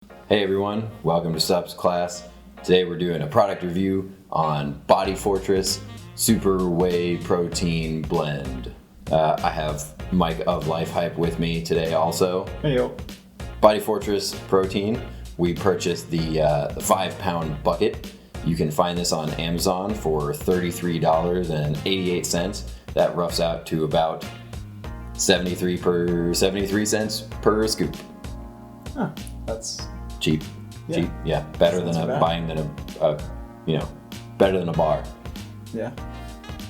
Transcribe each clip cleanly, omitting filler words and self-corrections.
Hey everyone, welcome to Sups Class. Today we're doing a product review on Body Fortress Super Whey Protein Blend. I have Mike of Life Hype with me today also. Hey yo. Body Fortress Protein, we purchased the 5-pound bucket. You can find this on Amazon for $33.88. That roughs out to about 73 cents per scoop. Huh, that's Cheap. Yeah. Better than better than a bar. Yeah.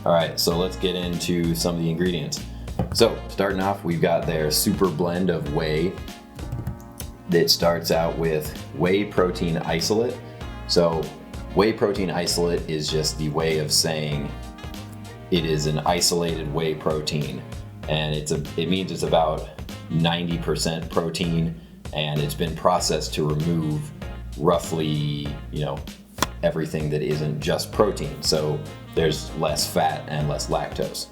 All right, so let's get into some of the ingredients. So starting off, we've got their super blend of whey. That starts out with whey protein isolate. So whey protein isolate is just the way of saying it is an isolated whey protein, and it means it's about 90% protein. And it's been processed to remove roughly, everything that isn't just protein. So there's less fat and less lactose.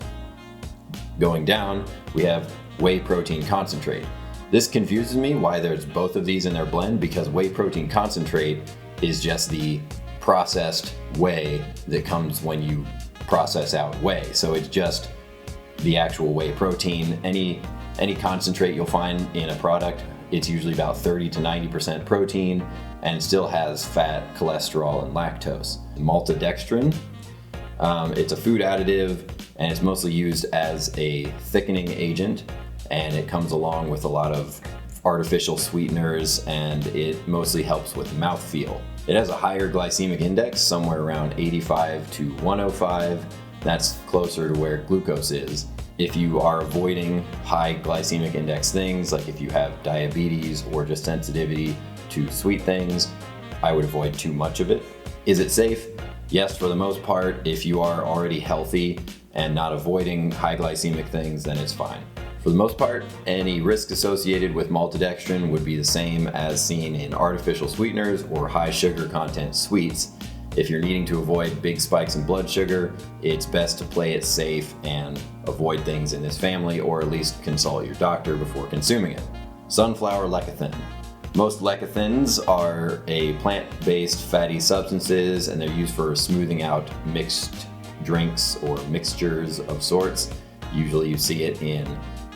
Going down, we have whey protein concentrate. This confuses me why there's both of these in their blend, because whey protein concentrate is just the processed whey that comes when you process out whey. So it's just the actual whey protein. Any concentrate you'll find in a product, it's usually about 30 to 90% protein and still has fat, cholesterol, and lactose. Maltodextrin, it's a food additive and it's mostly used as a thickening agent, and it comes along with a lot of artificial sweeteners, and it mostly helps with mouthfeel. It has a higher glycemic index, somewhere around 85 to 105. That's closer to where glucose is. If you are avoiding high glycemic index things, like if you have diabetes or just sensitivity to sweet things, I would avoid too much of it. Is it safe? Yes, for the most part. If you are already healthy and not avoiding high glycemic things, then it's fine. For the most part, any risk associated with maltodextrin would be the same as seen in artificial sweeteners or high sugar content sweets. If you're needing to avoid big spikes in blood sugar, it's best to play it safe and avoid things in this family, or at least consult your doctor before consuming it. Sunflower lecithin. Most lecithins are a plant-based fatty substances, and they're used for smoothing out mixed drinks or mixtures of sorts. Usually you see it in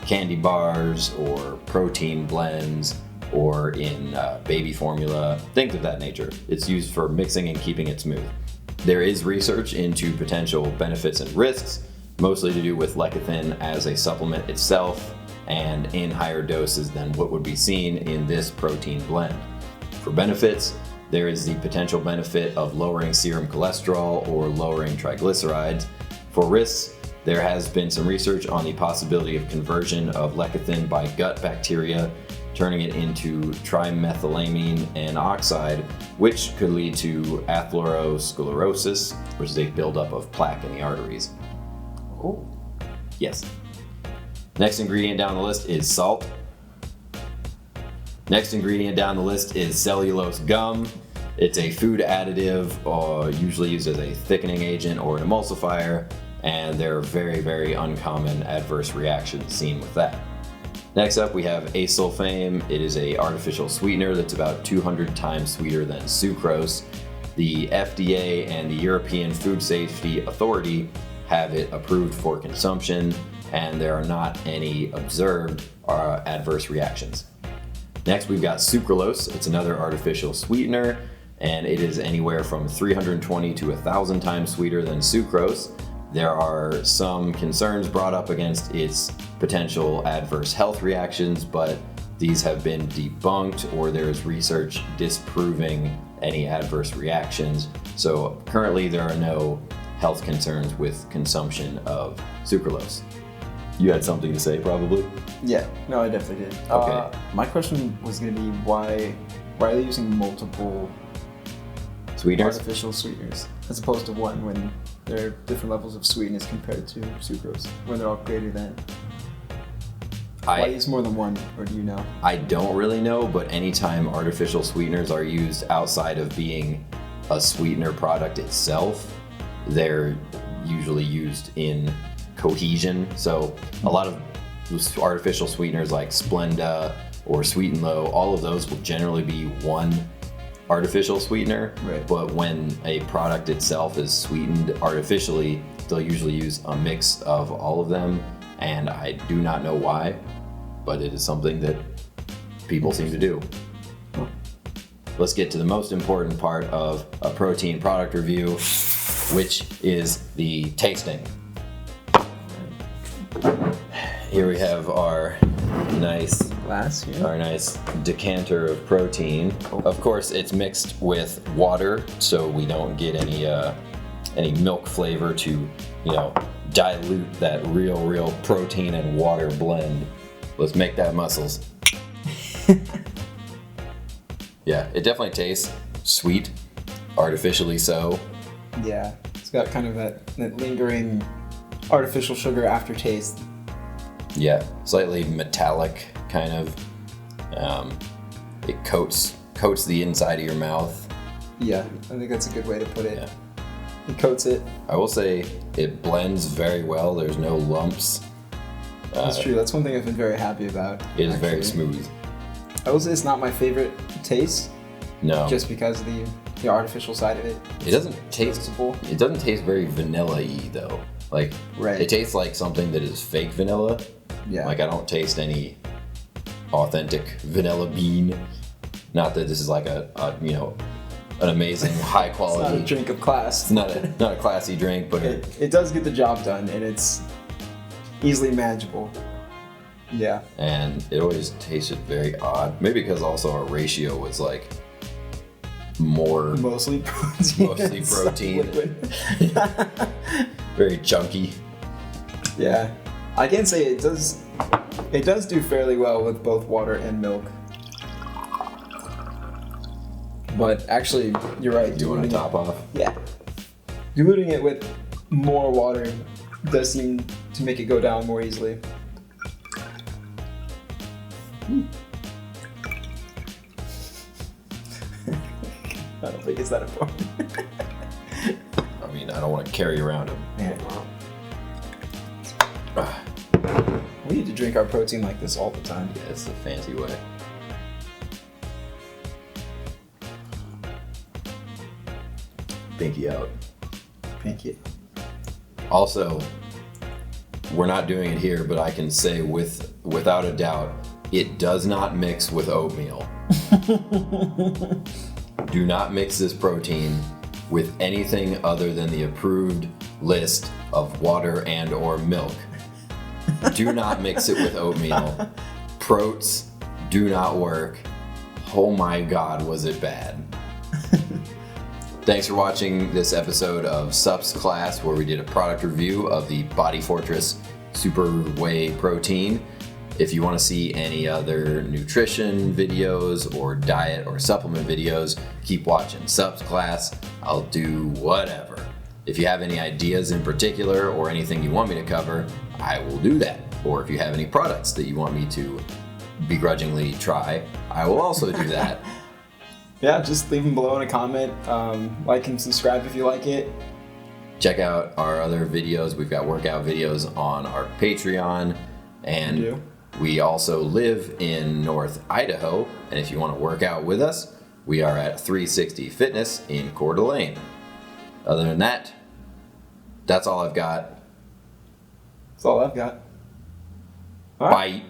candy bars or protein blends, or in baby formula, things of that nature. It's used for mixing and keeping it smooth. There is research into potential benefits and risks, mostly to do with lecithin as a supplement itself and in higher doses than what would be seen in this protein blend. For benefits, there is the potential benefit of lowering serum cholesterol or lowering triglycerides. For risks, there has been some research on the possibility of conversion of lecithin by gut bacteria, turning it into trimethylamine N oxide, which could lead to atherosclerosis, which is a buildup of plaque in the arteries. Oh. Yes. Next ingredient down the list is salt. Next ingredient down the list is cellulose gum. It's a food additive, usually used as a thickening agent or an emulsifier, and there are very, very uncommon adverse reactions seen with that. Next up, we have acesulfame. It is an artificial sweetener that's about 200 times sweeter than sucrose. The FDA and the European Food Safety Authority have it approved for consumption, and there are not any observed adverse reactions. Next, we've got sucralose. It's another artificial sweetener, and it is anywhere from 320 to 1,000 times sweeter than sucrose. There are some concerns brought up against its potential adverse health reactions, but these have been debunked, or there's research disproving any adverse reactions. So currently there are no health concerns with consumption of sucralose. You had something to say, probably? Yeah, no, I definitely did. Okay. My question was going to be why are they using multiple Sweeteners? artificial sweeteners as opposed to one, when there are different levels of sweetness compared to sucrose, when they're all greater than? Why use more than one, or do you know? I don't really know, but anytime artificial sweeteners are used outside of being a sweetener product itself, they're usually used in cohesion. So a lot of artificial sweeteners like Splenda or Sweet and Low, all of those will generally be one artificial sweetener. Right. But when a product itself is sweetened artificially, they'll usually use a mix of all of them, and I do not know why, but it is something that people seem to do. Let's get to the most important part of a protein product review, which is the tasting. Here we have our nice Glass here. our nice decanter of protein. Of course, it's mixed with water, so we don't get any milk flavor to, dilute that real protein and water blend. Let's make that muscles. Yeah, it definitely tastes sweet, artificially so. Yeah, it's got kind of that lingering artificial sugar aftertaste. Yeah, slightly metallic kind of. It coats the inside of your mouth. Yeah, I think that's a good way to put it. Yeah. It coats it. I will say it blends very well. There's no lumps. That's true. That's one thing I've been very happy about. It is very smooth. I will say it's not my favorite taste, No, just because of the artificial side of it. it doesn't taste. Noticeable. It doesn't taste very vanilla-y though. Like, Right. it tastes like something that is fake vanilla. Yeah. Like, I don't taste any authentic vanilla bean. Not that this is like an amazing high It's quality. not a drink of class. It's not a classy drink, but It does get the job done, and it's easily manageable. Yeah. and it always tasted very odd. Maybe because also our ratio was like more Mostly protein. Mostly and some protein. liquid. very chunky. Yeah. I can say it does do fairly well with both water and milk. But actually, you're right. You want to diluting top off? Yeah. Diluting it with more water does seem to make it go down more easily. I don't think it's that important. I mean, I don't want to carry around a Man. We need to drink our protein like this all the time. Yeah, it's the fancy way. Pinky out. Pinky. Also, we're not doing it here, but I can say without a doubt, it does not mix with oatmeal. Do not mix this protein with anything other than the approved list of water and or milk. Do not mix it with oatmeal. Protes do not work. Oh my God, was it bad. Thanks for watching this episode of Sups Class, where we did a product review of the Body Fortress Super Whey Protein. If you want to see any other nutrition videos or diet or supplement videos, keep watching Sups Class. I'll do whatever. If you have any ideas in particular or anything you want me to cover, I will do that. Or if you have any products that you want me to begrudgingly try, I will also do that. Yeah, just leave them below in a comment. Like and subscribe if you like it. Check out our other videos. We've got workout videos on our Patreon. And We do. we also live in North Idaho. And if you want to work out with us, we are at 360 Fitness in Coeur d'Alene. Other than that, that's all I've got. That's all I've got. All right. Bye.